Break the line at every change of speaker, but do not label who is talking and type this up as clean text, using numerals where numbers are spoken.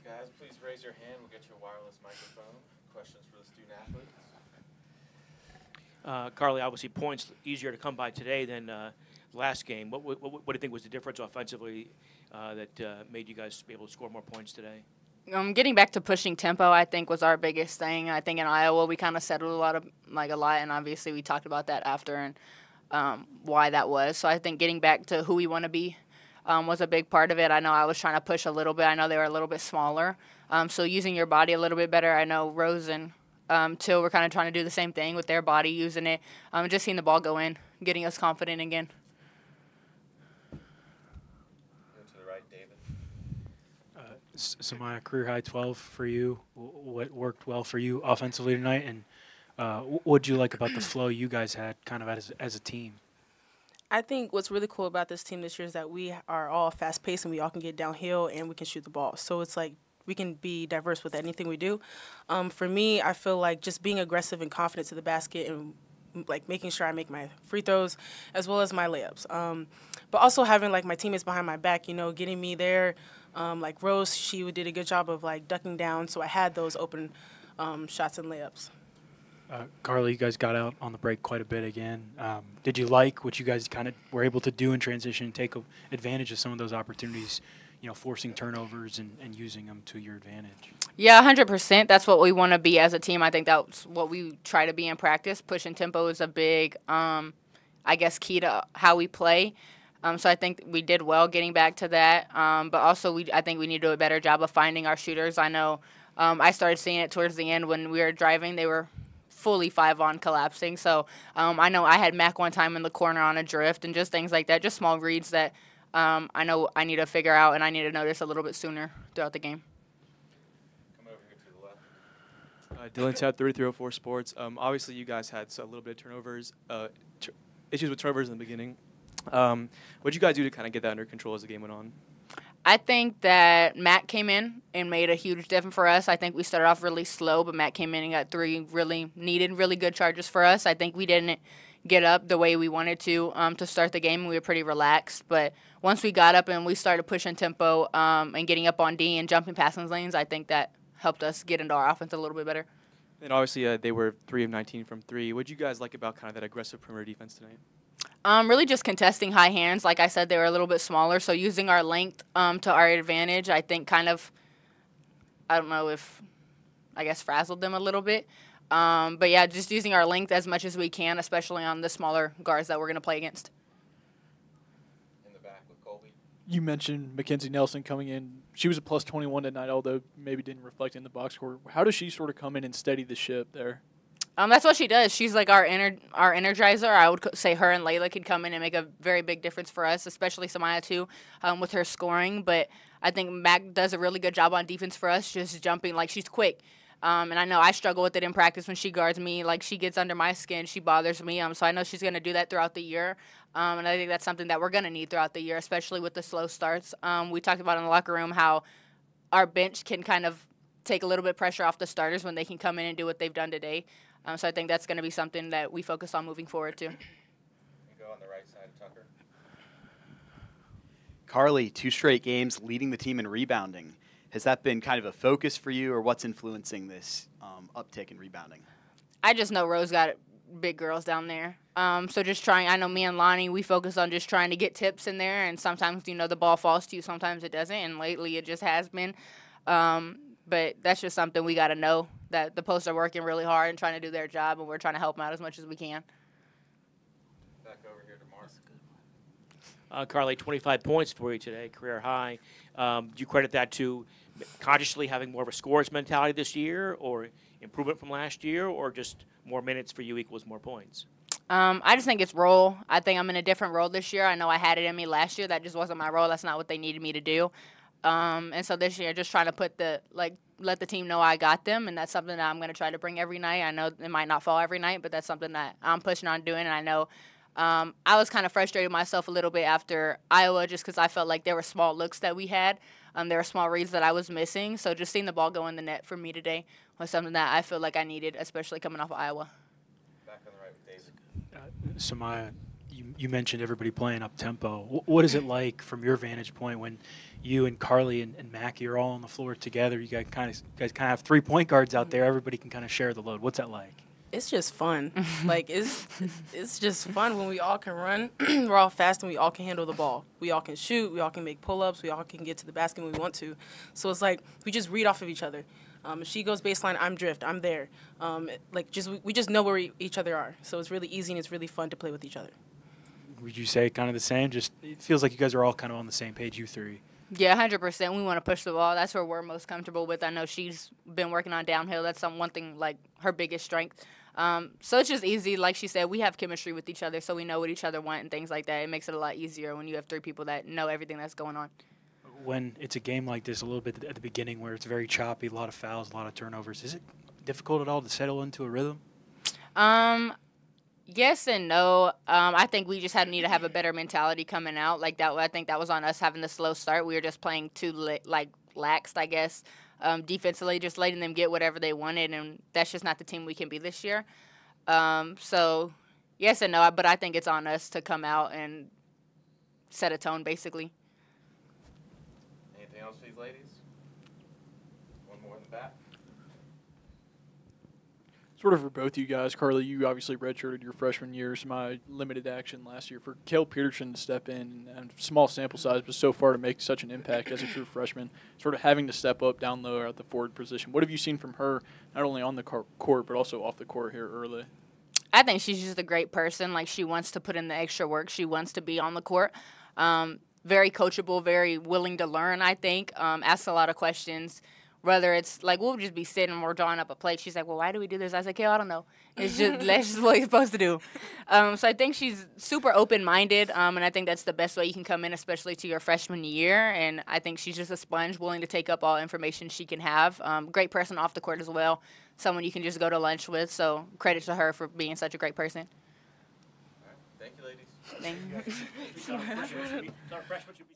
Guys, please raise your hand. We'll get you a wireless microphone. Questions for the student athletes?
Carly, obviously points easier to come by today than last game. What do you think was the difference offensively that made you guys be able to score more points today?
Getting back to pushing tempo, I think, was our biggest thing. I think in Iowa we kind of settled a lot, and obviously we talked about that after and why that was. So I think getting back to who we want to be was a big part of it. I know I was trying to push a little bit. I know they were a little bit smaller. So using your body a little bit better. I know Rose and Till were kind of trying to do the same thing with their body, using it. Just seeing the ball go in, getting us confident again.
Samaya, career high 12 for you. What worked well for you offensively tonight, and what did you like about the flow you guys had kind of as a team?
I think what's really cool about this team this year is that we are all fast-paced and we all can get downhill and we can shoot the ball. So it's like we can be diverse with anything we do. For me, I feel like just being aggressive and confident to the basket and like making sure I make my free throws as well as my layups. But also having like my teammates behind my back, getting me there. Like Rose, she did a good job of like ducking down, so I had those open shots and layups.
Carly, you guys got out on the break quite a bit again. Did you like what you guys kind of were able to do in transition and take advantage of some of those opportunities, forcing turnovers and using them to your advantage?
Yeah, 100%. That's what we want to be as a team. I think that's what we try to be in practice. Pushing tempo is a big, key to how we play. So I think we did well getting back to that. But also I think we need to do a better job of finding our shooters. I know I started seeing it towards the end when we were driving. They were fully 5-on collapsing. So I know I had Mac one time in the corner on a drift and just things like that, just small reads that I know I need to figure out and I need to notice a little bit sooner throughout the game.
Come over here to the left.
Dylan Ted, 3304 Sports. Obviously, you guys had a little bit of turnovers, issues with turnovers in the beginning. What did you guys do to kind of get that under control as the game went on?
I think that Matt came in and made a huge difference for us. I think we started off really slow, but Matt came in and got 3 really good charges for us. I think we didn't get up the way we wanted to start the game. We were pretty relaxed, but once we got up and we started pushing tempo and getting up on D and jumping passing lanes, I think that helped us get into our offense a little bit better.
And obviously, they were 3 of 19 from 3. What did you guys like about kind of that aggressive perimeter defense tonight?
Really just contesting high hands. Like I said, they were a little bit smaller, so using our length to our advantage, I think frazzled them a little bit. But, yeah, just using our length as much as we can, especially on the smaller guards that we're going to play against.
In the back with Colby.
You mentioned Mackenzie Nelson coming in. She was a plus 21 tonight, although maybe didn't reflect in the box score. How does she sort of come in and steady the ship there?
That's what she does. She's like our energizer. I would say her and Layla could come in and make a very big difference for us, especially Samaya too, with her scoring. But I think Mac does a really good job on defense for us, just jumping. Like, she's quick. And I know I struggle with it in practice when she guards me. Like, she gets under my skin. She bothers me. So I know she's going to do that throughout the year. And I think that's something that we're going to need throughout the year, especially with the slow starts. We talked about in the locker room how our bench can kind of take a little bit of pressure off the starters when they can come in and do what they've done today. So I think that's going to be something that we focus on moving forward, too.
You go on the right side of Tucker.
Carly, 2 straight games leading the team in rebounding. Has that been kind of a focus for you, or what's influencing this uptick in rebounding?
I just know Rose got big girls down there. So just trying, I know me and Lonnie, we focus on just trying to get tips in there, and sometimes, the ball falls to you, sometimes it doesn't, and lately it just has been. But that's just something we got to know, that the posts are working really hard and trying to do their job, and we're trying to help them out as much as we can.
Back over here to Mark.
Carly, 25 points for you today, career high. Do you credit that to consciously having more of a scorer's mentality this year, or improvement from last year, or just more minutes for you equals more points?
I just think it's role. I think I'm in a different role this year. I know I had it in me last year. That just wasn't my role. That's not what they needed me to do. And so this year, just trying to let the team know I got them, and that's something that I'm going to try to bring every night. I know it might not fall every night, but that's something that I'm pushing on doing, and I know I was kind of frustrated myself a little bit after Iowa just because I felt like there were small looks that we had. There were small reads that I was missing, so just seeing the ball go in the net for me today was something that I feel like I needed, especially coming off of Iowa.
Back on the right with David.
Samaya, you mentioned everybody playing up tempo. What is it like from your vantage point when you and Carly and Mackie are all on the floor together? You guys kind of have 3 point guards out there. Everybody can kind of share the load. What's that like?
It's just fun. Like it's just fun when we all can run. We're all fast and we all can handle the ball. We all can shoot. We all can make pull-ups. We all can get to the basket when we want to. So it's like we just read off of each other. If she goes baseline, I'm drift. I'm there. We just know where each other are. So it's really easy and it's really fun to play with each other.
Would you say kind of the same? Just it feels like you guys are all kind of on the same page, you three.
Yeah, 100%. We want to push the ball. That's where we're most comfortable with. I know she's been working on downhill. That's one thing, like, her biggest strength. So it's just easy. Like she said, we have chemistry with each other, so we know what each other want and things like that. It makes it a lot easier when you have 3 people that know everything that's going on.
When it's a game like this, a little bit at the beginning where it's very choppy, a lot of fouls, a lot of turnovers, is it difficult at all to settle into a rhythm?
Yes and no. I think we just need to have a better mentality coming out. Like that, I think that was on us having the slow start. We were just playing too laxed, I guess, defensively, just letting them get whatever they wanted, and that's just not the team we can be this year. So yes and no, but I think it's on us to come out and set a tone, basically.
Anything else for these ladies? One more in the back.
Sort of for both of you guys, Carly, you obviously redshirted your freshman year, some limited action last year. For Kel Peterson to step in, and small sample size, but so far to make such an impact as a true freshman, sort of having to step up down low at the forward position. What have you seen from her, not only on the court, but also off the court here early?
I think she's just a great person. Like, she wants to put in the extra work. She wants to be on the court. Very coachable, very willing to learn, I think. Asks a lot of questions. Whether it's like we'll just be sitting and we're drawing up a plate. She's like, well, why do we do this? I was like, I don't know. It's just that's just what you're supposed to do. So I think she's super open-minded, and I think that's the best way you can come in, especially to your freshman year. And I think she's just a sponge, willing to take up all information she can have. Great person off the court as well. Someone you can just go to lunch with. So credit to her for being such a great person.
All right. Thank you, ladies.
Thank you.
Thought freshmen should be